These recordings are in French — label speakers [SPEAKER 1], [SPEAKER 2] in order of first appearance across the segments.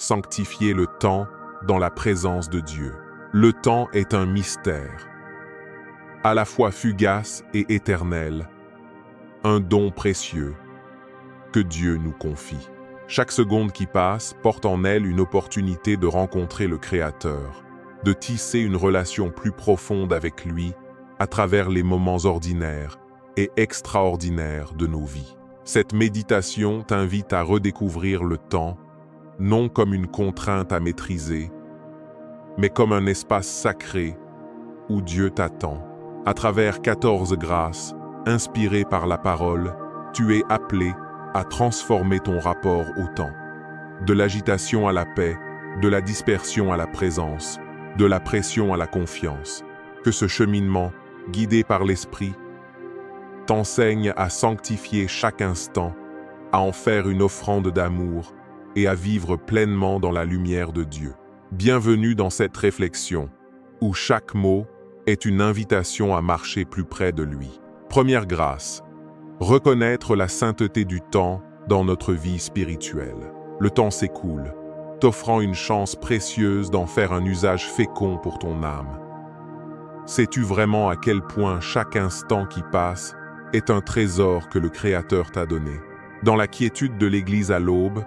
[SPEAKER 1] sanctifier le temps dans la présence de Dieu. Le temps est un mystère, à la fois fugace et éternel, un don précieux que Dieu nous confie. Chaque seconde qui passe porte en elle une opportunité de rencontrer le Créateur, de tisser une relation plus profonde avec lui à travers les moments ordinaires et extraordinaires de nos vies. Cette méditation t'invite à redécouvrir le temps, non comme une contrainte à maîtriser, mais comme un espace sacré où Dieu t'attend. À travers 14 grâces, inspirées par la parole, tu es appelé à transformer ton rapport au temps. De l'agitation à la paix, de la dispersion à la présence, de la pression à la confiance. Que ce cheminement, guidé par l'Esprit, t'enseigne à sanctifier chaque instant, à en faire une offrande d'amour et à vivre pleinement dans la lumière de Dieu. Bienvenue dans cette réflexion, où chaque mot est une invitation à marcher plus près de lui. Première grâce, reconnaître la sainteté du temps dans notre vie spirituelle. Le temps s'écoule, t'offrant une chance précieuse d'en faire un usage fécond pour ton âme. Sais-tu vraiment à quel point chaque instant qui passe est un trésor que le Créateur t'a donné? Dans la quiétude de l'église à l'aube,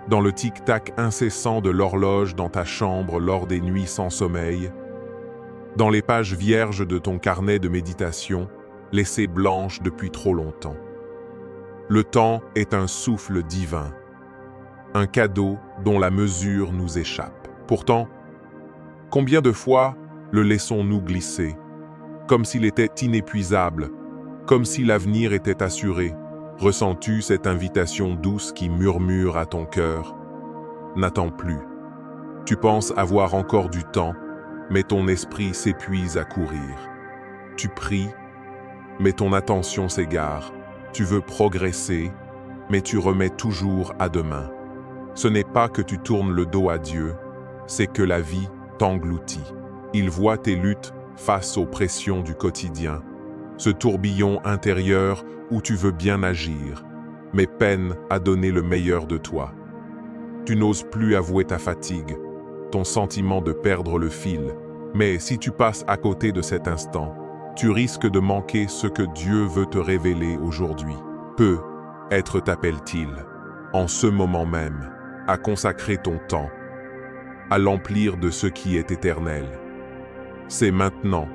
[SPEAKER 1] dans le tic-tac incessant de l'horloge dans ta chambre lors des nuits sans sommeil, dans les pages vierges de ton carnet de méditation, laissées blanches depuis trop longtemps. Le temps est un souffle divin, un cadeau dont la mesure nous échappe. Pourtant, combien de fois le laissons-nous glisser, comme s'il était inépuisable, comme si l'avenir était assuré? Ressens-tu cette invitation douce qui murmure à ton cœur? N'attends plus. Tu penses avoir encore du temps, mais ton esprit s'épuise à courir. Tu pries, mais ton attention s'égare. Tu veux progresser, mais tu remets toujours à demain. Ce n'est pas que tu tournes le dos à Dieu, c'est que la vie t'engloutit. Il voit tes luttes face aux pressions du quotidien, ce tourbillon intérieur où tu veux bien agir, mais peine à donner le meilleur de toi. Tu n'oses plus avouer ta fatigue, ton sentiment de perdre le fil, mais si tu passes à côté de cet instant, tu risques de manquer ce que Dieu veut te révéler aujourd'hui. Peu être t'appelle-t-il, en ce moment même, à consacrer ton temps, à l'emplir de ce qui est éternel. C'est maintenant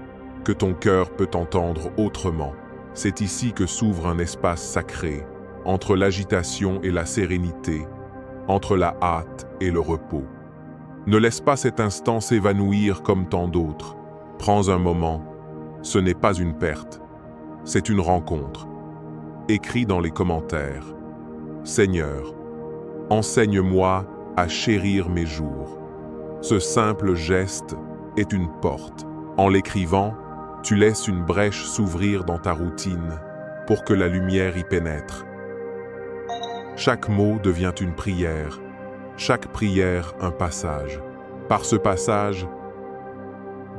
[SPEAKER 1] que ton cœur peut t'entendre autrement. C'est ici que s'ouvre un espace sacré, entre l'agitation et la sérénité, entre la hâte et le repos. Ne laisse pas cet instant s'évanouir comme tant d'autres. Prends un moment, ce n'est pas une perte, c'est une rencontre. Écris dans les commentaires: Seigneur, enseigne-moi à chérir mes jours. Ce simple geste est une porte. En l'écrivant, tu laisses une brèche s'ouvrir dans ta routine pour que la lumière y pénètre. Chaque mot devient une prière, chaque prière un passage. Par ce passage,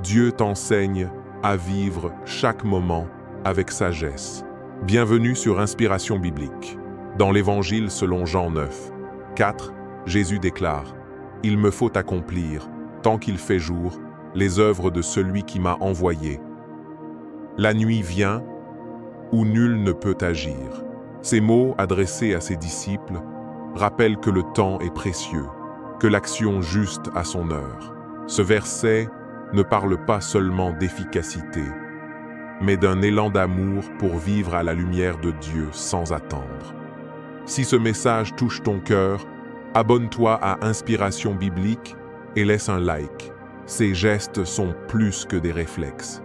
[SPEAKER 1] Dieu t'enseigne à vivre chaque moment avec sagesse. Bienvenue sur Inspiration biblique. Dans l'Évangile selon Jean 9, 4, Jésus déclare: « Il me faut accomplir, tant qu'il fait jour, les œuvres de celui qui m'a envoyé. La nuit vient où nul ne peut agir. » Ces mots adressés à ses disciples rappellent que le temps est précieux, que l'action juste a son heure. Ce verset ne parle pas seulement d'efficacité, mais d'un élan d'amour pour vivre à la lumière de Dieu sans attendre. Si ce message touche ton cœur, abonne-toi à Inspiration biblique et laisse un like. Ces gestes sont plus que des réflexes.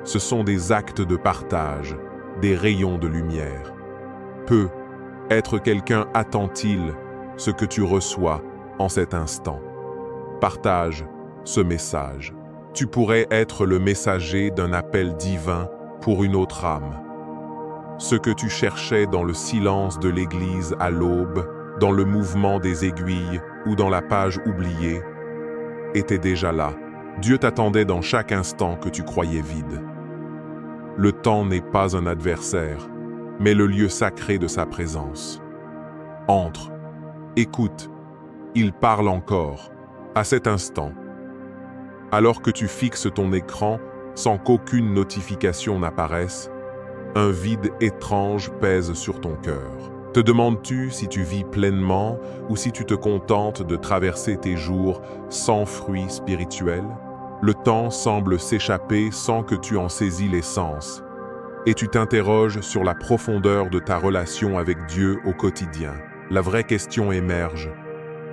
[SPEAKER 1] Ce sont des actes de partage, des rayons de lumière. Peu être quelqu'un attend-il ce que tu reçois en cet instant. Partage ce message. Tu pourrais être le messager d'un appel divin pour une autre âme. Ce que tu cherchais dans le silence de l'église à l'aube, dans le mouvement des aiguilles ou dans la page oubliée, était déjà là. Dieu t'attendait dans chaque instant que tu croyais vide. Le temps n'est pas un adversaire, mais le lieu sacré de sa présence. Entre, écoute Il parle encore, à cet instant. Alors que tu fixes ton écran sans qu'aucune notification n'apparaisse, un vide étrange pèse sur ton cœur. Te demandes-tu si tu vis pleinement ou si tu te contentes de traverser tes jours sans fruits spirituels? Le temps semble s'échapper sans que tu en saisis l'essence, et tu t'interroges sur la profondeur de ta relation avec Dieu au quotidien. La vraie question émerge.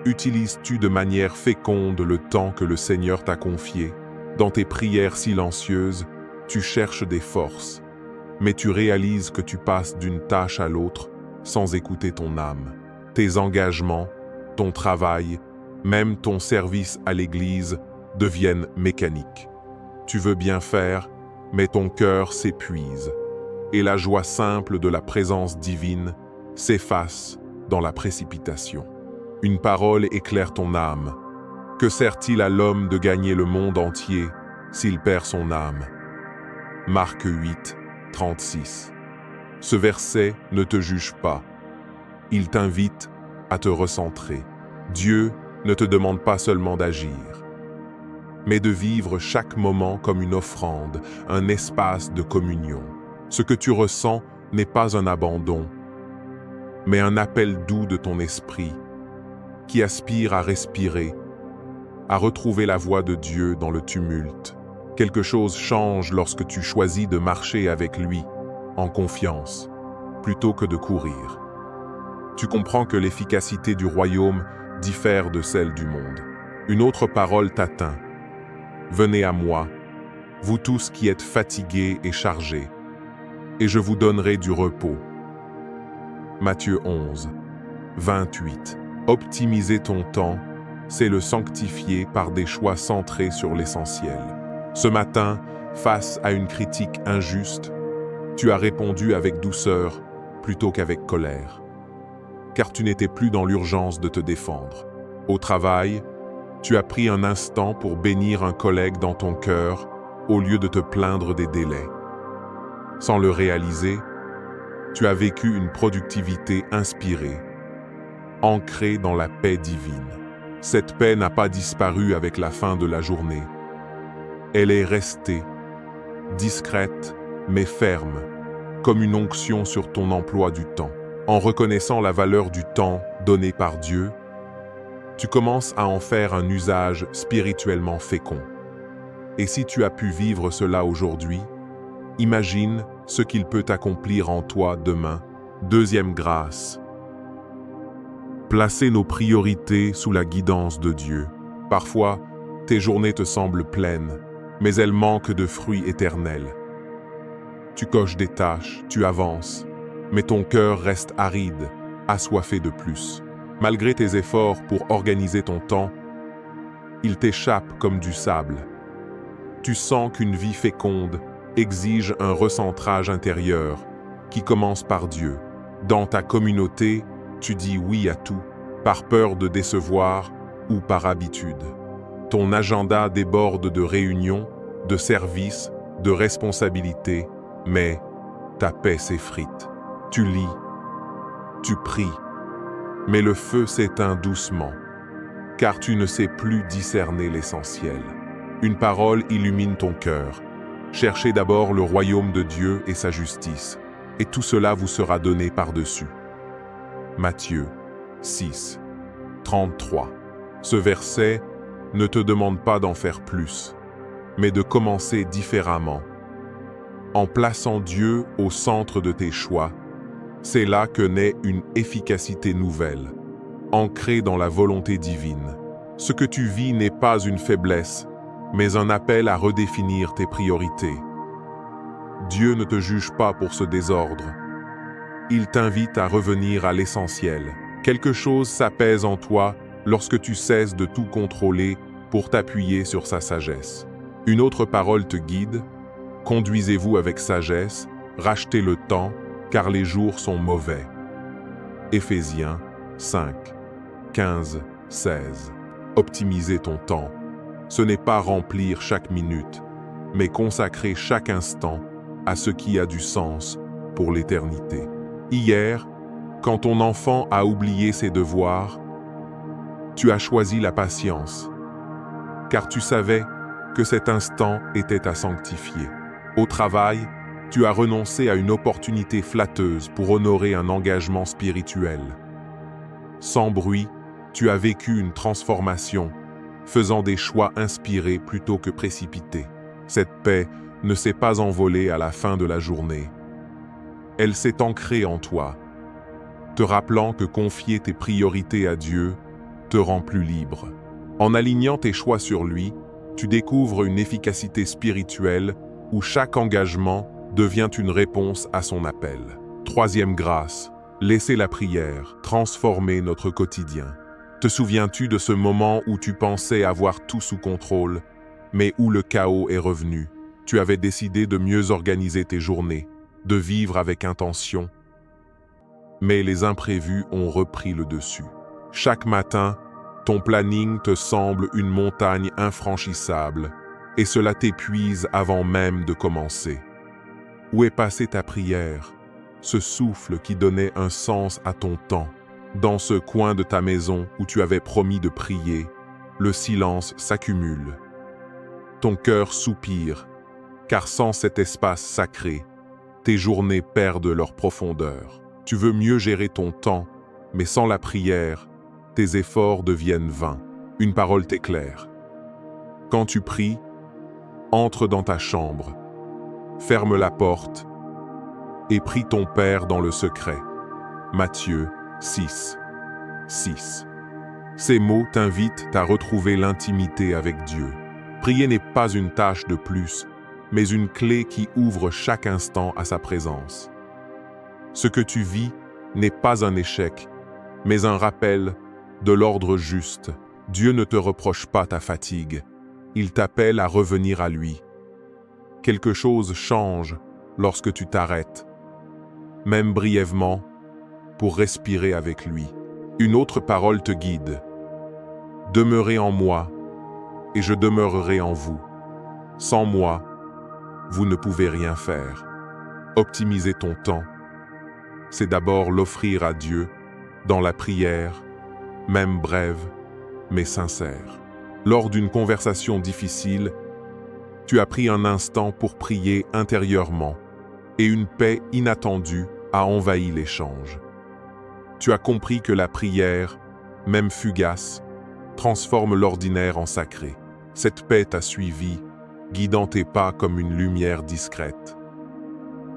[SPEAKER 1] Utilises-tu de manière féconde le temps que le Seigneur t'a confié? Dans tes prières silencieuses, tu cherches des forces, mais tu réalises que tu passes d'une tâche à l'autre sans écouter ton âme. Tes engagements, ton travail, même ton service à l'Église deviennent mécaniques. Tu veux bien faire, mais ton cœur s'épuise, et la joie simple de la présence divine s'efface dans la précipitation. Une parole éclaire ton âme. Que sert-il à l'homme de gagner le monde entier s'il perd son âme? Marc 8, 36. Ce verset ne te juge pas. Il t'invite à te recentrer. Dieu ne te demande pas seulement d'agir, mais de vivre chaque moment comme une offrande, un espace de communion. Ce que tu ressens n'est pas un abandon, mais un appel doux de ton esprit qui aspire à respirer, à retrouver la voix de Dieu dans le tumulte. Quelque chose change lorsque tu choisis de marcher avec lui, en confiance, plutôt que de courir. Tu comprends que l'efficacité du royaume diffère de celle du monde. Une autre parole t'atteint. Venez à moi, vous tous qui êtes fatigués et chargés, et je vous donnerai du repos. Matthieu 11, 28. Optimiser ton temps, c'est le sanctifier par des choix centrés sur l'essentiel. Ce matin, face à une critique injuste, tu as répondu avec douceur plutôt qu'avec colère, car tu n'étais plus dans l'urgence de te défendre. Au travail, tu as pris un instant pour bénir un collègue dans ton cœur au lieu de te plaindre des délais. Sans le réaliser, tu as vécu une productivité inspirée, ancrée dans la paix divine. Cette paix n'a pas disparu avec la fin de la journée. Elle est restée, discrète mais ferme, comme une onction sur ton emploi du temps. En reconnaissant la valeur du temps donné par Dieu, tu commences à en faire un usage spirituellement fécond. Et si tu as pu vivre cela aujourd'hui, imagine ce qu'il peut accomplir en toi demain. Deuxième grâce. Placer nos priorités sous la guidance de Dieu. Parfois, tes journées te semblent pleines, mais elles manquent de fruits éternels. Tu coches des tâches, tu avances, mais ton cœur reste aride, assoiffé de plus. Malgré tes efforts pour organiser ton temps, il t'échappe comme du sable. Tu sens qu'une vie féconde exige un recentrage intérieur qui commence par Dieu. Dans ta communauté, tu dis oui à tout, par peur de décevoir ou par habitude. Ton agenda déborde de réunions, de services, de responsabilités, mais ta paix s'effrite. Tu lis, tu pries, mais le feu s'éteint doucement, car tu ne sais plus discerner l'essentiel. Une parole illumine ton cœur. Cherchez d'abord le royaume de Dieu et sa justice, et tout cela vous sera donné par-dessus. Matthieu 6, 33. Ce verset ne te demande pas d'en faire plus, mais de commencer différemment. En plaçant Dieu au centre de tes choix, c'est là que naît une efficacité nouvelle, ancrée dans la volonté divine. Ce que tu vis n'est pas une faiblesse, mais un appel à redéfinir tes priorités. Dieu ne te juge pas pour ce désordre. Il t'invite à revenir à l'essentiel. Quelque chose s'apaise en toi lorsque tu cesses de tout contrôler pour t'appuyer sur sa sagesse. Une autre parole te guide. Conduisez-vous avec sagesse, rachetez le temps, car les jours sont mauvais. Éphésiens 5, 15, 16. Optimiser ton temps. Ce n'est pas remplir chaque minute, mais consacrer chaque instant à ce qui a du sens pour l'éternité. Hier, quand ton enfant a oublié ses devoirs, Tu as choisi la patience, car tu savais que cet instant était à sanctifier. Au travail, tu as renoncé à une opportunité flatteuse pour honorer un engagement spirituel. Sans bruit, tu as vécu une transformation, faisant des choix inspirés plutôt que précipités. Cette paix ne s'est pas envolée à la fin de la journée. Elle s'est ancrée en toi, te rappelant que confier tes priorités à Dieu te rend plus libre. En alignant tes choix sur lui, tu découvres une efficacité spirituelle où chaque engagement devient une réponse à son appel. Troisième grâce, laisser la prière transformer notre quotidien. Te souviens-tu de ce moment où tu pensais avoir tout sous contrôle, mais où le chaos est revenu? Tu avais décidé de mieux organiser tes journées, de vivre avec intention. Mais les imprévus ont repris le dessus. Chaque matin, ton planning te semble une montagne infranchissable, et cela t'épuise avant même de commencer. Où est passée ta prière, ce souffle qui donnait un sens à ton temps? Dans ce coin de ta maison où tu avais promis de prier, le silence s'accumule. Ton cœur soupire, car sans cet espace sacré, tes journées perdent leur profondeur. Tu veux mieux gérer ton temps, mais sans la prière, tes efforts deviennent vains. Une parole t'éclaire. Quand tu pries, entre dans ta chambre, ferme la porte et prie ton Père dans le secret. Matthieu 6, 6. Ces mots t'invitent à retrouver l'intimité avec Dieu. Prier n'est pas une tâche de plus, mais une clé qui ouvre chaque instant à sa présence. Ce que tu vis n'est pas un échec, mais un rappel de l'ordre juste. Dieu ne te reproche pas ta fatigue, il t'appelle à revenir à lui. Quelque chose change lorsque tu t'arrêtes, même brièvement, pour respirer avec lui. Une autre parole te guide. Demeurez en moi, et je demeurerai en vous. Sans moi, vous ne pouvez rien faire. Optimiser ton temps, c'est d'abord l'offrir à Dieu dans la prière, même brève, mais sincère. Lors d'une conversation difficile, tu as pris un instant pour prier intérieurement, et une paix inattendue a envahi l'échange. Tu as compris que la prière, même fugace, transforme l'ordinaire en sacré. Cette paix t'a suivi, guidant tes pas comme une lumière discrète.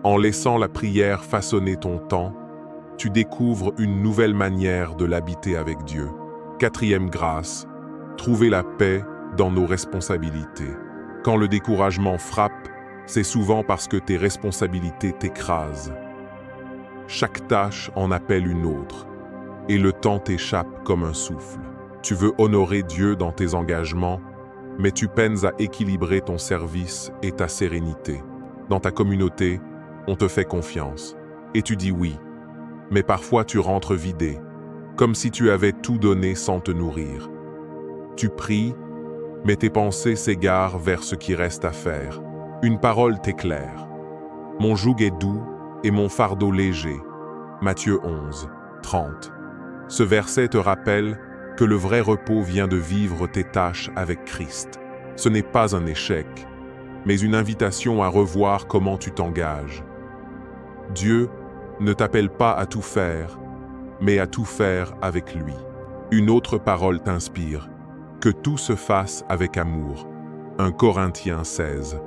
[SPEAKER 1] En laissant la prière façonner ton temps, tu découvres une nouvelle manière de l'habiter avec Dieu. Quatrième grâce, trouver la paix dans nos responsabilités. Quand le découragement frappe, c'est souvent parce que tes responsabilités t'écrasent. Chaque tâche en appelle une autre, et le temps t'échappe comme un souffle. Tu veux honorer Dieu dans tes engagements, mais tu peines à équilibrer ton service et ta sérénité. Dans ta communauté, on te fait confiance, et tu dis oui, mais parfois tu rentres vidé, comme si tu avais tout donné sans te nourrir. Tu pries, mais tes pensées s'égarent vers ce qui reste à faire. Une parole t'éclaire. Mon joug est doux et mon fardeau léger. Matthieu 11, 30. Ce verset te rappelle que le vrai repos vient de vivre tes tâches avec Christ. Ce n'est pas un échec, mais une invitation à revoir comment tu t'engages. Dieu ne t'appelle pas à tout faire, mais à tout faire avec lui. Une autre parole t'inspire. Que tout se fasse avec amour. 1 Corinthiens 16,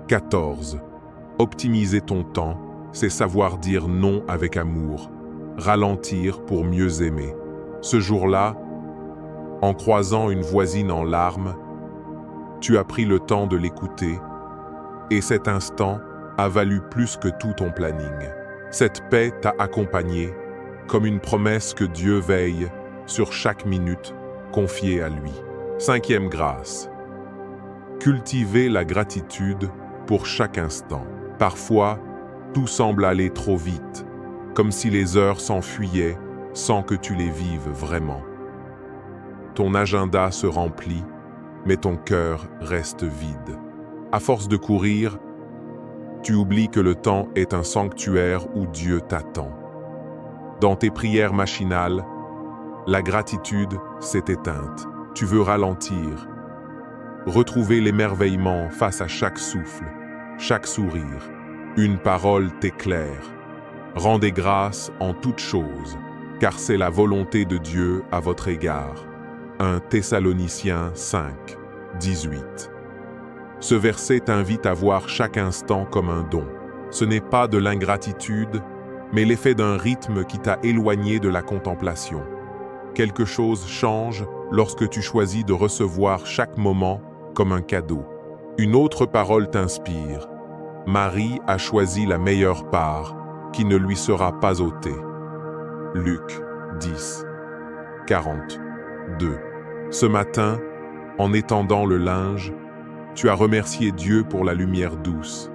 [SPEAKER 1] 14. Optimiser ton temps, c'est savoir dire non avec amour, ralentir pour mieux aimer. Ce jour-là, en croisant une voisine en larmes, tu as pris le temps de l'écouter, et cet instant a valu plus que tout ton planning. Cette paix t'a accompagné, comme une promesse que Dieu veille sur chaque minute confiée à lui. Cinquième grâce. Cultiver la gratitude pour chaque instant. Parfois, tout semble aller trop vite, comme si les heures s'enfuyaient sans que tu les vives vraiment. Ton agenda se remplit, mais ton cœur reste vide. À force de courir, tu oublies que le temps est un sanctuaire où Dieu t'attend. Dans tes prières machinales, La gratitude s'est éteinte. Tu veux ralentir. Retrouver l'émerveillement face à chaque souffle, chaque sourire. Une parole t'éclaire. Rendez grâce en toutes choses, car c'est la volonté de Dieu à votre égard. 1 Thessaloniciens 5, 18. Ce verset t'invite à voir chaque instant comme un don. Ce n'est pas de l'ingratitude, mais l'effet d'un rythme qui t'a éloigné de la contemplation. Quelque chose change lorsque tu choisis de recevoir chaque moment comme un cadeau. Une autre parole t'inspire. Marie a choisi la meilleure part, qui ne lui sera pas ôtée. Luc 10, 42. Ce matin, en étendant le linge, tu as remercié Dieu pour la lumière douce,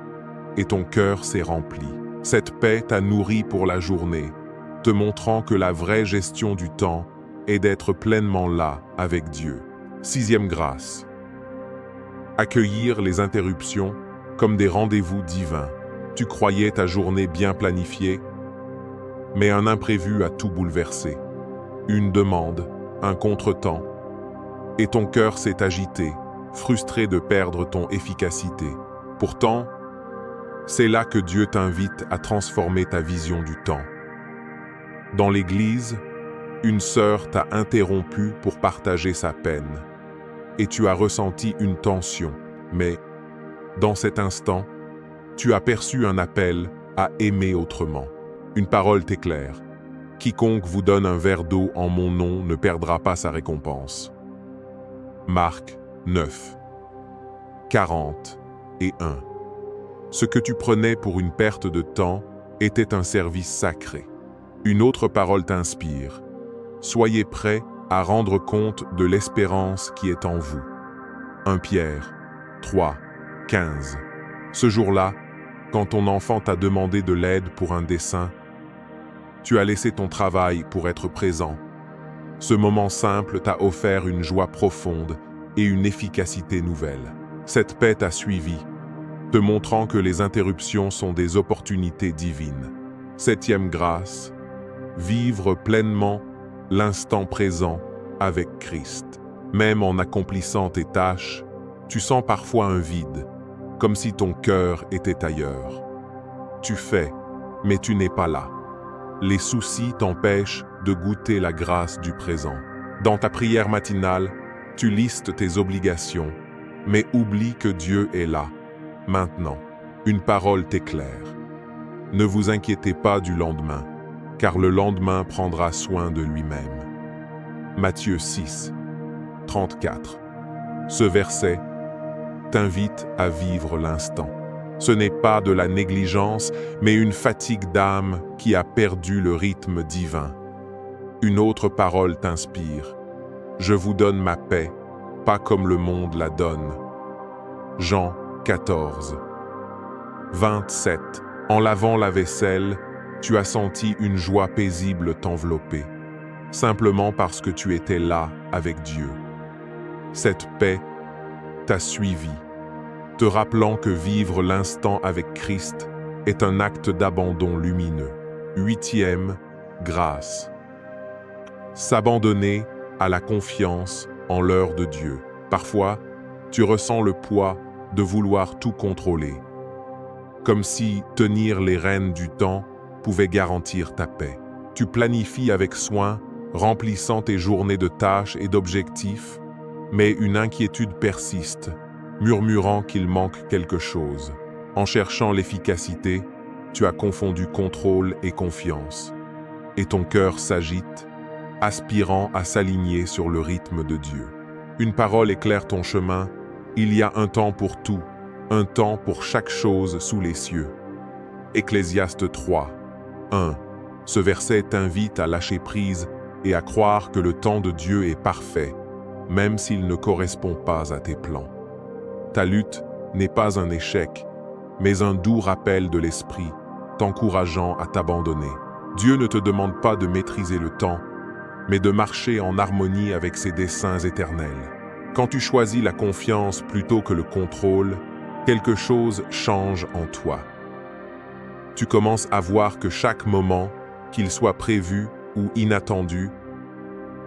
[SPEAKER 1] et ton cœur s'est rempli. Cette paix t'a nourri pour la journée, te montrant que la vraie gestion du temps est d'être pleinement là avec Dieu. 6e grâce. Accueillir les interruptions comme des rendez-vous divins. Tu croyais ta journée bien planifiée, mais un imprévu a tout bouleversé. Une demande, un contretemps, et ton cœur s'est agité, frustré de perdre ton efficacité. Pourtant, c'est là que Dieu t'invite à transformer ta vision du temps. Dans l'église, une sœur t'a interrompu pour partager sa peine, et tu as ressenti une tension, mais dans cet instant, tu as perçu un appel à aimer autrement. Une parole t'éclaire. Quiconque vous donne un verre d'eau en mon nom ne perdra pas sa récompense. Marc 9, 40 et 1. Ce que tu prenais pour une perte de temps était un service sacré. Une autre parole t'inspire. Soyez prêts à rendre compte de l'espérance qui est en vous. 1 Pierre 3, 15. Ce jour-là, quand ton enfant t'a demandé de l'aide pour un dessin, tu as laissé ton travail pour être présent. Ce moment simple t'a offert une joie profonde et une efficacité nouvelle. Cette paix t'a suivi, te montrant que les interruptions sont des opportunités divines. 7e grâce, vivre pleinement l'instant présent avec Christ. Même en accomplissant tes tâches, tu sens parfois un vide, comme si ton cœur était ailleurs. Tu fais, mais tu n'es pas là. Les soucis t'empêchent de goûter la grâce du présent. Dans ta prière matinale, tu listes tes obligations, mais oublie que Dieu est là, maintenant. Une parole t'éclaire. Ne vous inquiétez pas du lendemain, car le lendemain prendra soin de lui-même. Matthieu 6, 34. Ce verset t'invite à vivre l'instant. Ce n'est pas de la négligence, mais une fatigue d'âme qui a perdu le rythme divin. Une autre parole t'inspire. Je vous donne ma paix, pas comme le monde la donne. Jean 14, 27. En lavant la vaisselle, tu as senti une joie paisible t'envelopper, simplement parce que tu étais là avec Dieu. Cette paix t'a suivi, te rappelant que vivre l'instant avec Christ est un acte d'abandon lumineux. 8e grâce. S'abandonner à la confiance en l'heure de Dieu. Parfois, tu ressens le poids de vouloir tout contrôler, comme si tenir les rênes du temps pouvait garantir ta paix. Tu planifies avec soin, remplissant tes journées de tâches et d'objectifs, mais une inquiétude persiste, murmurant qu'il manque quelque chose. En cherchant l'efficacité, tu as confondu contrôle et confiance, et ton cœur s'agite, aspirant à s'aligner sur le rythme de Dieu. Une parole éclaire ton chemin. Il y a un temps pour tout, un temps pour chaque chose sous les cieux. Ecclésiaste 3, 1. Ce verset t'invite à lâcher prise et à croire que le temps de Dieu est parfait, même s'il ne correspond pas à tes plans. Ta lutte n'est pas un échec, mais un doux rappel de l'esprit, t'encourageant à t'abandonner. Dieu ne te demande pas de maîtriser le temps, mais de marcher en harmonie avec ses desseins éternels. Quand tu choisis la confiance plutôt que le contrôle, quelque chose change en toi. Tu commences à voir que chaque moment, qu'il soit prévu ou inattendu,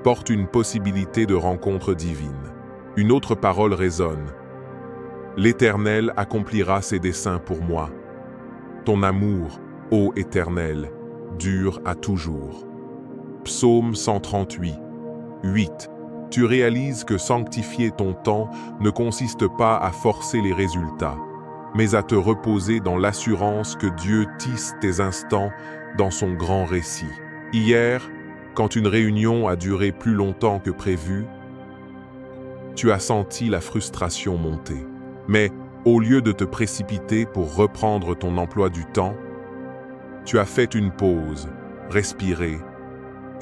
[SPEAKER 1] porte une possibilité de rencontre divine. Une autre parole résonne. L'Éternel accomplira ses desseins pour moi. Ton amour, ô Éternel, dure à toujours. Psaume 138, 8. Tu réalises que sanctifier ton temps ne consiste pas à forcer les résultats, mais à te reposer dans l'assurance que Dieu tisse tes instants dans son grand récit. Hier, quand une réunion a duré plus longtemps que prévu, tu as senti la frustration monter. Mais au lieu de te précipiter pour reprendre ton emploi du temps, tu as fait une pause, respiré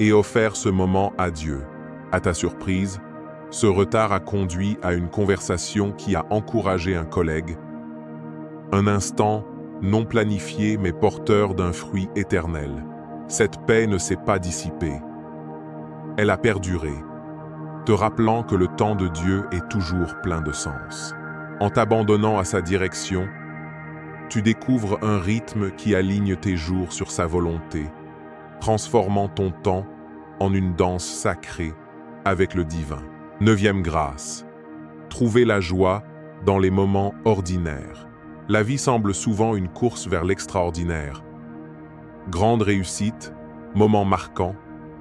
[SPEAKER 1] et offert ce moment à Dieu. À ta surprise, ce retard a conduit à une conversation qui a encouragé un collègue, un instant non planifié mais porteur d'un fruit éternel. Cette paix ne s'est pas dissipée. Elle a perduré, te rappelant que le temps de Dieu est toujours plein de sens. En t'abandonnant à sa direction, tu découvres un rythme qui aligne tes jours sur sa volonté, transformant ton temps en une danse sacrée avec le divin. 9e grâce. Trouver la joie dans les moments ordinaires. La vie semble souvent une course vers l'extraordinaire. Grande réussite, moment marquant,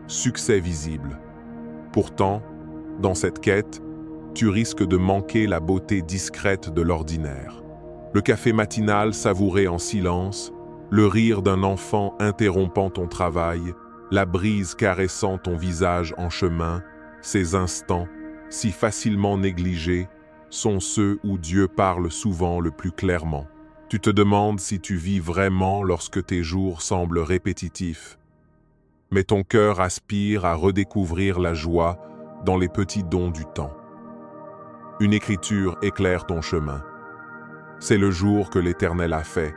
[SPEAKER 1] succès visible. Pourtant, dans cette quête, tu risques de manquer la beauté discrète de l'ordinaire. Le café matinal savouré en silence, le rire d'un enfant interrompant ton travail, la brise caressant ton visage en chemin, ces instants, si facilement négligés, sont ceux où Dieu parle souvent le plus clairement. Tu te demandes si tu vis vraiment lorsque tes jours semblent répétitifs. Mais ton cœur aspire à redécouvrir la joie dans les petits dons du temps. Une écriture éclaire ton chemin. C'est le jour que l'Éternel a fait.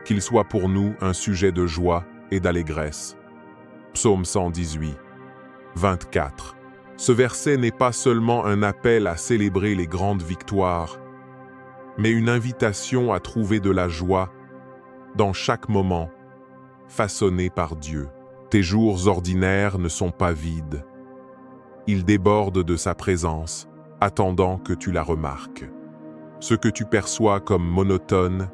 [SPEAKER 1] Qu'il soit pour nous un sujet de joie et d'allégresse. Psaume 118, 24. Ce verset n'est pas seulement un appel à célébrer les grandes victoires, mais une invitation à trouver de la joie dans chaque moment, façonné par Dieu. Tes jours ordinaires ne sont pas vides. Ils débordent de sa présence, attendant que tu la remarques. Ce que tu perçois comme monotone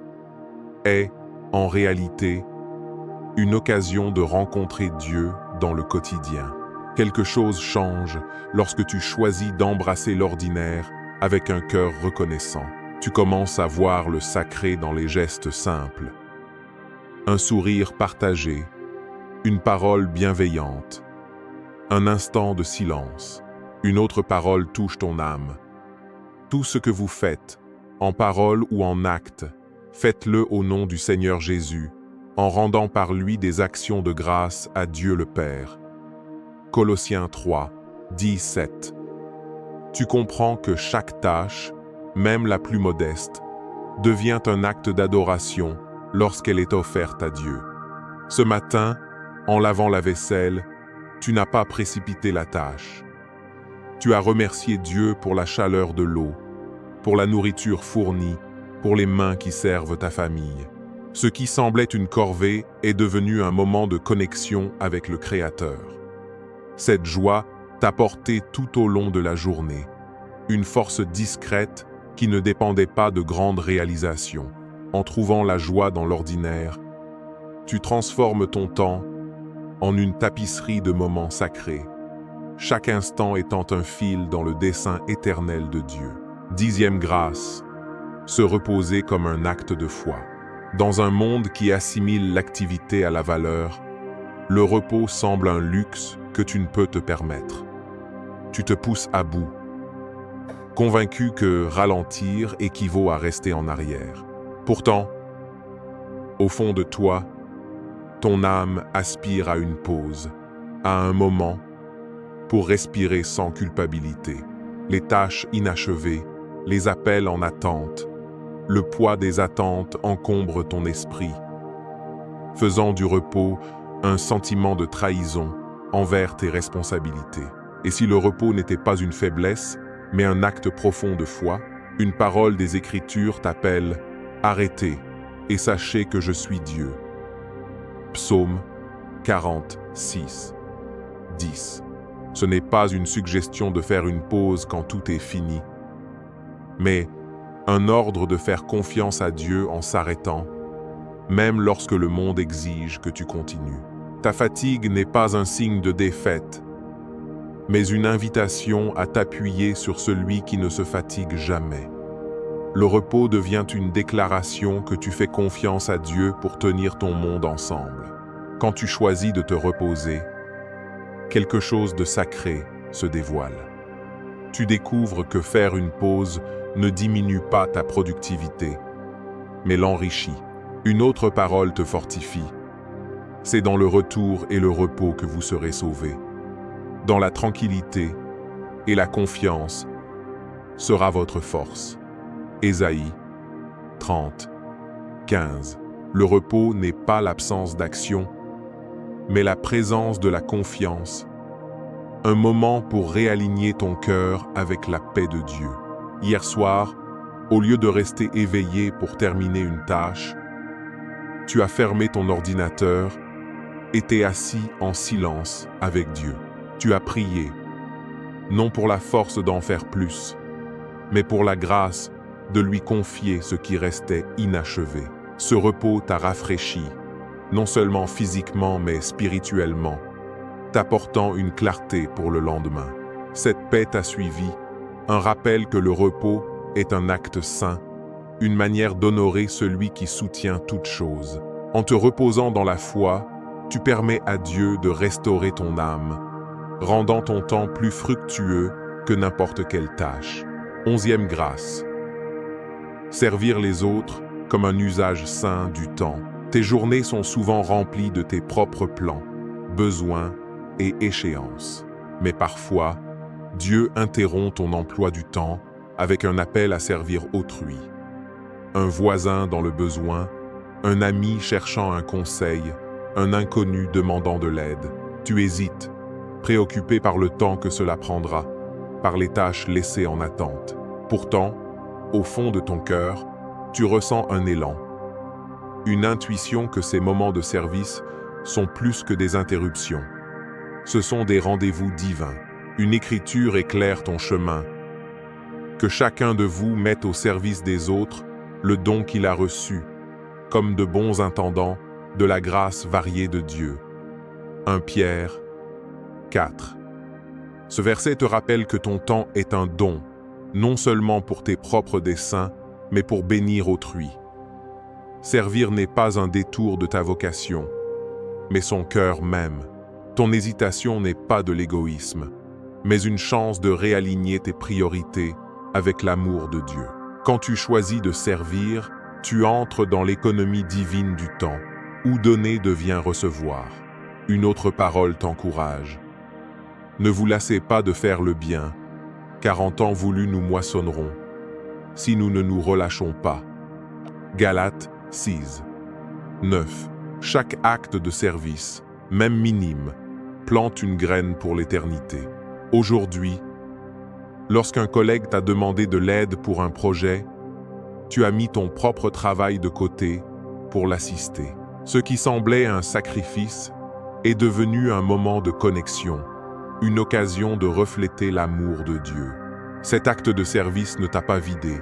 [SPEAKER 1] est, en réalité, une occasion de rencontrer Dieu dans le quotidien. Quelque chose change lorsque tu choisis d'embrasser l'ordinaire avec un cœur reconnaissant. Tu commences à voir le sacré dans les gestes simples. Un sourire partagé, une parole bienveillante, un instant de silence, une autre parole touche ton âme. Tout ce que vous faites, en parole ou en acte, faites-le au nom du Seigneur Jésus, en rendant par lui des actions de grâce à Dieu le Père. Colossiens 3, 17. Tu comprends que chaque tâche, même la plus modeste, devient un acte d'adoration lorsqu'elle est offerte à Dieu. Ce matin, en lavant la vaisselle, tu n'as pas précipité la tâche. Tu as remercié Dieu pour la chaleur de l'eau, pour la nourriture fournie, pour les mains qui servent ta famille. Ce qui semblait une corvée est devenu un moment de connexion avec le Créateur. Cette joie t'a porté tout au long de la journée, une force discrète qui ne dépendait pas de grandes réalisations. En trouvant la joie dans l'ordinaire, tu transformes ton temps en une tapisserie de moments sacrés, chaque instant étant un fil dans le dessein éternel de Dieu. 10e grâce, se reposer comme un acte de foi. Dans un monde qui assimile l'activité à la valeur, le repos semble un luxe que tu ne peux te permettre. Tu te pousses à bout, convaincu que ralentir équivaut à rester en arrière. Pourtant, au fond de toi, ton âme aspire à une pause, à un moment, pour respirer sans culpabilité. Les tâches inachevées, les appels en attente, le poids des attentes encombre ton esprit, faisant du repos un sentiment de trahison envers tes responsabilités. Et si le repos n'était pas une faiblesse, mais un acte profond de foi, une parole des Écritures t'appelle « Arrêtez et sachez que je suis Dieu ». Psaume 46, 10. Ce n'est pas une suggestion de faire une pause quand tout est fini, mais un ordre de faire confiance à Dieu en s'arrêtant, même lorsque le monde exige que tu continues. Ta fatigue n'est pas un signe de défaite, mais une invitation à t'appuyer sur celui qui ne se fatigue jamais. Le repos devient une déclaration que tu fais confiance à Dieu pour tenir ton monde ensemble. Quand tu choisis de te reposer, quelque chose de sacré se dévoile. Tu découvres que faire une pause ne diminue pas ta productivité, mais l'enrichit. Une autre parole te fortifie. C'est dans le retour et le repos que vous serez sauvés. Dans la tranquillité et la confiance sera votre force. Ésaïe 30, 15. Le repos n'est pas l'absence d'action, mais la présence de la confiance. Un moment pour réaligner ton cœur avec la paix de Dieu. Hier soir, au lieu de rester éveillé pour terminer une tâche, tu as fermé ton ordinateur et t'es assis en silence avec Dieu. Tu as prié, non pour la force d'en faire plus, mais pour la grâce de lui confier ce qui restait inachevé. Ce repos t'a rafraîchi, non seulement physiquement mais spirituellement, t'apportant une clarté pour le lendemain. Cette paix t'a suivi, un rappel que le repos est un acte saint, une manière d'honorer celui qui soutient toute chose. En te reposant dans la foi, tu permets à Dieu de restaurer ton âme, rendant ton temps plus fructueux que n'importe quelle tâche. 11e grâce. Servir les autres comme un usage sain du temps. Tes journées sont souvent remplies de tes propres plans, besoins et échéances. Mais parfois, Dieu interrompt ton emploi du temps avec un appel à servir autrui. Un voisin dans le besoin, un ami cherchant un conseil, un inconnu demandant de l'aide. Tu hésites, préoccupé par le temps que cela prendra, par les tâches laissées en attente. Pourtant, au fond de ton cœur, tu ressens un élan, une intuition que ces moments de service sont plus que des interruptions. Ce sont des rendez-vous divins. Une écriture éclaire ton chemin. Que chacun de vous mette au service des autres le don qu'il a reçu, comme de bons intendants de la grâce variée de Dieu. 1 Pierre 4. Ce verset te rappelle que ton temps est un don, non seulement pour tes propres desseins, mais pour bénir autrui. Servir n'est pas un détour de ta vocation, mais son cœur même. Ton hésitation n'est pas de l'égoïsme, mais une chance de réaligner tes priorités avec l'amour de Dieu. Quand tu choisis de servir, tu entres dans l'économie divine du temps, où donner devient recevoir. Une autre parole t'encourage. Ne vous lassez pas de faire le bien, car en temps voulu nous moissonnerons, si nous ne nous relâchons pas. Galates 6, 9. Chaque acte de service, même minime, plante une graine pour l'éternité. Aujourd'hui, lorsqu'un collègue t'a demandé de l'aide pour un projet, tu as mis ton propre travail de côté pour l'assister. Ce qui semblait un sacrifice est devenu un moment de connexion, une occasion de refléter l'amour de Dieu. Cet acte de service ne t'a pas vidé.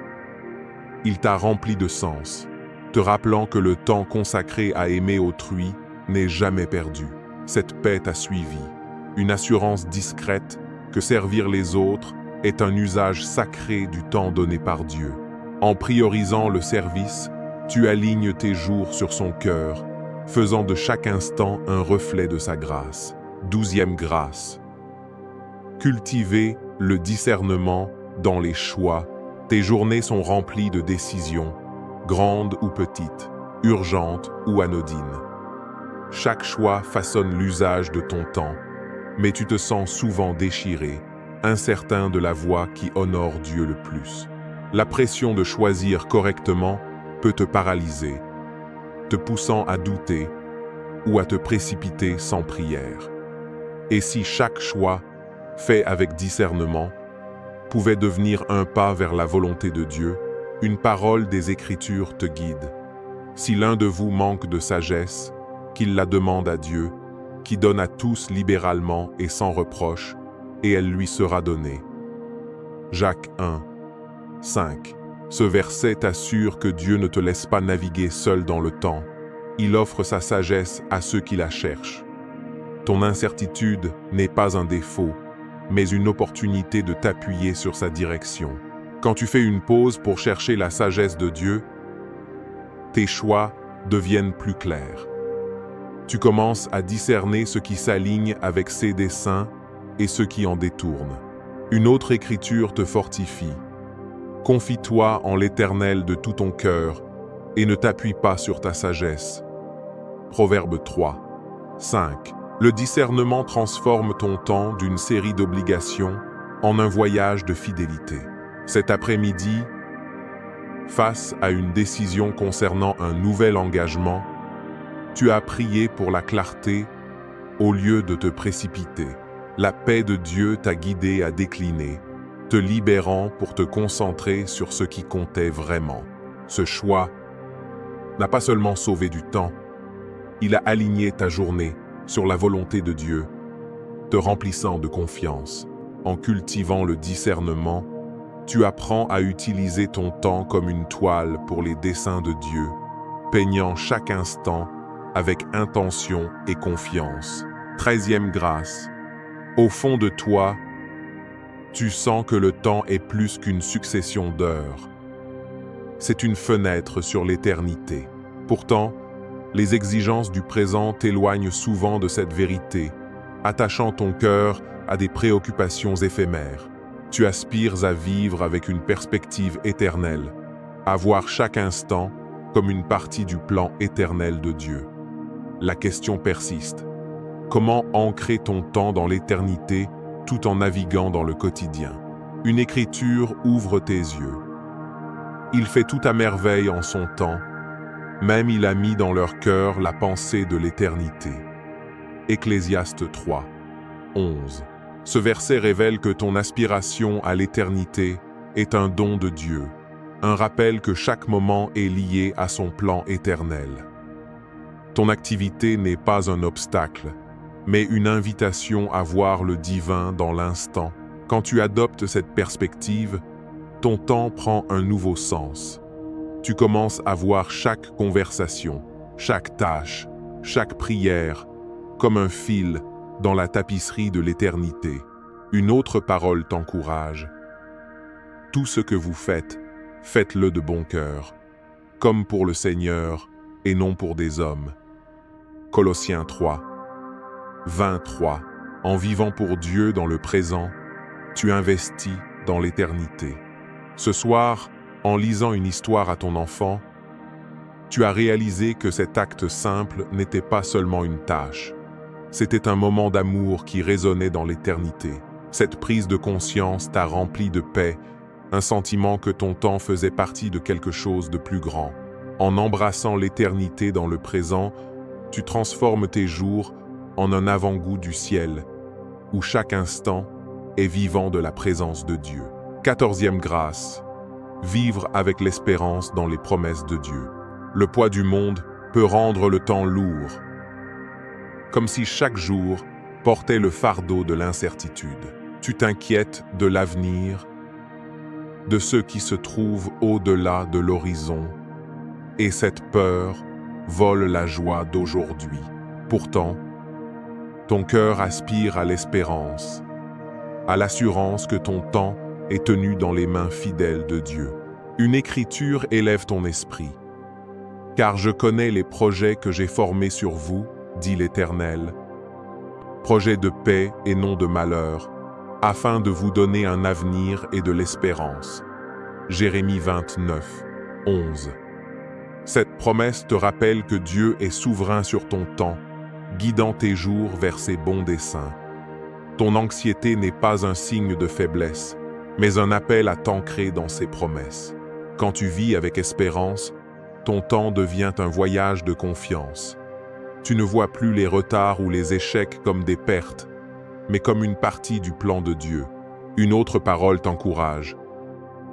[SPEAKER 1] Il t'a rempli de sens, te rappelant que le temps consacré à aimer autrui n'est jamais perdu. Cette paix t'a suivi, une assurance discrète que servir les autres est un usage sacré du temps donné par Dieu. En priorisant le service, tu alignes tes jours sur son cœur, faisant de chaque instant un reflet de sa grâce. 12e grâce. Cultiver le discernement dans les choix. Tes journées sont remplies de décisions, grandes ou petites, urgentes ou anodines. Chaque choix façonne l'usage de ton temps, mais tu te sens souvent déchiré, incertain de la voie qui honore Dieu le plus. La pression de choisir correctement peut te paralyser, te poussant à douter ou à te précipiter sans prière. Et si chaque choix, fait avec discernement, pouvait devenir un pas vers la volonté de Dieu, une parole des Écritures te guide. Si l'un de vous manque de sagesse, qu'il la demande à Dieu, qui donne à tous libéralement et sans reproche, et elle lui sera donnée. Jacques 1, 5. Ce verset t'assure que Dieu ne te laisse pas naviguer seul dans le temps. Il offre sa sagesse à ceux qui la cherchent. Ton incertitude n'est pas un défaut, mais une opportunité de t'appuyer sur sa direction. Quand tu fais une pause pour chercher la sagesse de Dieu, tes choix deviennent plus clairs. Tu commences à discerner ce qui s'aligne avec ses desseins et ce qui en détourne. Une autre écriture te fortifie. Confie-toi en l'Éternel de tout ton cœur et ne t'appuie pas sur ta sagesse. Proverbe 3, 5. Le discernement transforme ton temps d'une série d'obligations en un voyage de fidélité. Cet après-midi, face à une décision concernant un nouvel engagement, tu as prié pour la clarté au lieu de te précipiter. La paix de Dieu t'a guidé à décliner, te libérant pour te concentrer sur ce qui comptait vraiment. Ce choix n'a pas seulement sauvé du temps, il a aligné ta journée sur la volonté de Dieu, te remplissant de confiance. En cultivant le discernement, tu apprends à utiliser ton temps comme une toile pour les desseins de Dieu, peignant chaque instant avec intention et confiance. 13e grâce. Au fond de toi, tu sens que le temps est plus qu'une succession d'heures. C'est une fenêtre sur l'éternité. Pourtant, les exigences du présent t'éloignent souvent de cette vérité, attachant ton cœur à des préoccupations éphémères. Tu aspires à vivre avec une perspective éternelle, à voir chaque instant comme une partie du plan éternel de Dieu. La question persiste. Comment ancrer ton temps dans l'éternité tout en naviguant dans le quotidien? Une écriture ouvre tes yeux. Il fait tout à merveille en son temps, même il a mis dans leur cœur la pensée de l'éternité. Ecclésiaste 3, 11. Ce verset révèle que ton aspiration à l'éternité est un don de Dieu, un rappel que chaque moment est lié à son plan éternel. Ton activité n'est pas un obstacle, mais une invitation à voir le divin dans l'instant. Quand tu adoptes cette perspective, ton temps prend un nouveau sens. Tu commences à voir chaque conversation, chaque tâche, chaque prière, comme un fil dans la tapisserie de l'éternité. Une autre parole t'encourage. Tout ce que vous faites, faites-le de bon cœur, comme pour le Seigneur et non pour des hommes. Colossiens 3, 23. En vivant pour Dieu dans le présent, tu investis dans l'éternité. Ce soir, en lisant une histoire à ton enfant, tu as réalisé que cet acte simple n'était pas seulement une tâche. C'était un moment d'amour qui résonnait dans l'éternité. Cette prise de conscience t'a rempli de paix, un sentiment que ton temps faisait partie de quelque chose de plus grand. En embrassant l'éternité dans le présent, tu transformes tes jours en un avant-goût du ciel, où chaque instant est vivant de la présence de Dieu. 14e grâce. Vivre avec l'espérance dans les promesses de Dieu. Le poids du monde peut rendre le temps lourd, comme si chaque jour portait le fardeau de l'incertitude. Tu t'inquiètes de l'avenir, de ce qui se trouve au-delà de l'horizon, et cette peur vole la joie d'aujourd'hui. Pourtant, ton cœur aspire à l'espérance, à l'assurance que ton temps est tenu dans les mains fidèles de Dieu. Une écriture élève ton esprit. Car je connais les projets que j'ai formés sur vous, dit l'Éternel, projets de paix et non de malheur, afin de vous donner un avenir et de l'espérance. Jérémie 29, 11. Cette promesse te rappelle que Dieu est souverain sur ton temps, guidant tes jours vers ses bons desseins. Ton anxiété n'est pas un signe de faiblesse, mais un appel à t'ancrer dans ses promesses. Quand tu vis avec espérance, ton temps devient un voyage de confiance. Tu ne vois plus les retards ou les échecs comme des pertes, mais comme une partie du plan de Dieu. Une autre parole t'encourage.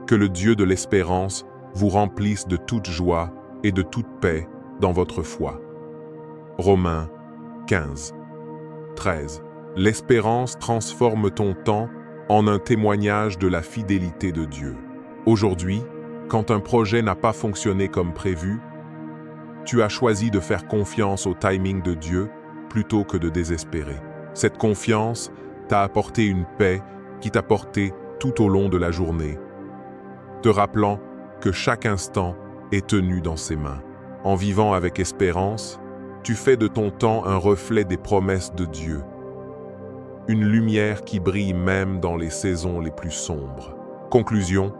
[SPEAKER 1] Que le Dieu de l'espérance vous remplisse de toute joie et de toute paix dans votre foi. Romains 15, 13. L'espérance transforme ton temps en un témoignage de la fidélité de Dieu. Aujourd'hui, quand un projet n'a pas fonctionné comme prévu, tu as choisi de faire confiance au timing de Dieu plutôt que de désespérer. Cette confiance t'a apporté une paix qui t'a porté tout au long de la journée, te rappelant que chaque instant est tenu dans ses mains. En vivant avec espérance, tu fais de ton temps un reflet des promesses de Dieu, une lumière qui brille même dans les saisons les plus sombres. Conclusion,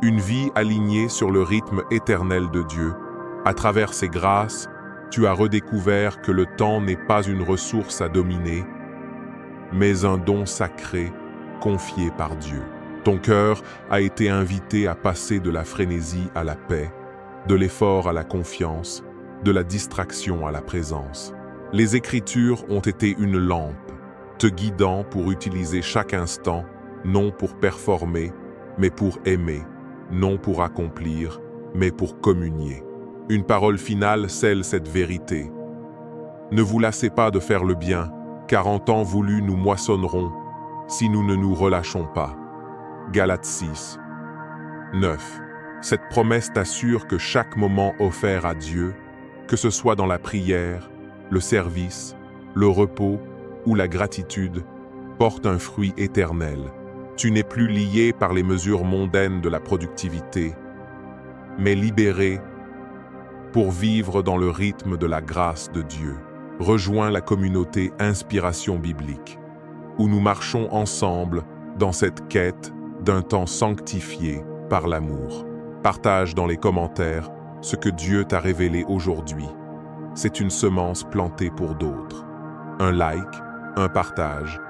[SPEAKER 1] une vie alignée sur le rythme éternel de Dieu. À travers ses grâces, tu as redécouvert que le temps n'est pas une ressource à dominer, mais un don sacré confié par Dieu. Ton cœur a été invité à passer de la frénésie à la paix, de l'effort à la confiance, de la distraction à la présence. Les Écritures ont été une lampe, te guidant pour utiliser chaque instant, non pour performer, mais pour aimer, non pour accomplir, mais pour communier. Une parole finale scelle cette vérité. Ne vous lassez pas de faire le bien, car en temps voulu nous moissonnerons, si nous ne nous relâchons pas. Galates 6, 9. Cette promesse t'assure que chaque moment offert à Dieu, que ce soit dans la prière, le service, le repos ou la gratitude, porte un fruit éternel. Tu n'es plus lié par les mesures mondaines de la productivité, mais libéré pour vivre dans le rythme de la grâce de Dieu. Rejoins la communauté Inspiration biblique, où nous marchons ensemble dans cette quête d'un temps sanctifié par l'amour. Partage dans les commentaires ce que Dieu t'a révélé aujourd'hui. C'est une semence plantée pour d'autres. Un like, un partage,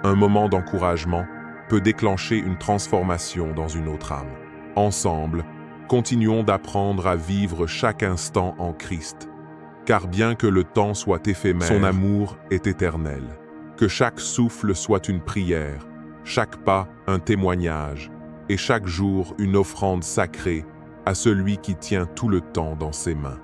[SPEAKER 1] un moment d'encouragement peut déclencher une transformation dans une autre âme. Ensemble, continuons d'apprendre à vivre chaque instant en Christ, car bien que le temps soit éphémère, son amour est éternel. Que chaque souffle soit une prière, chaque pas un témoignage, et chaque jour une offrande sacrée à celui qui tient tout le temps dans ses mains.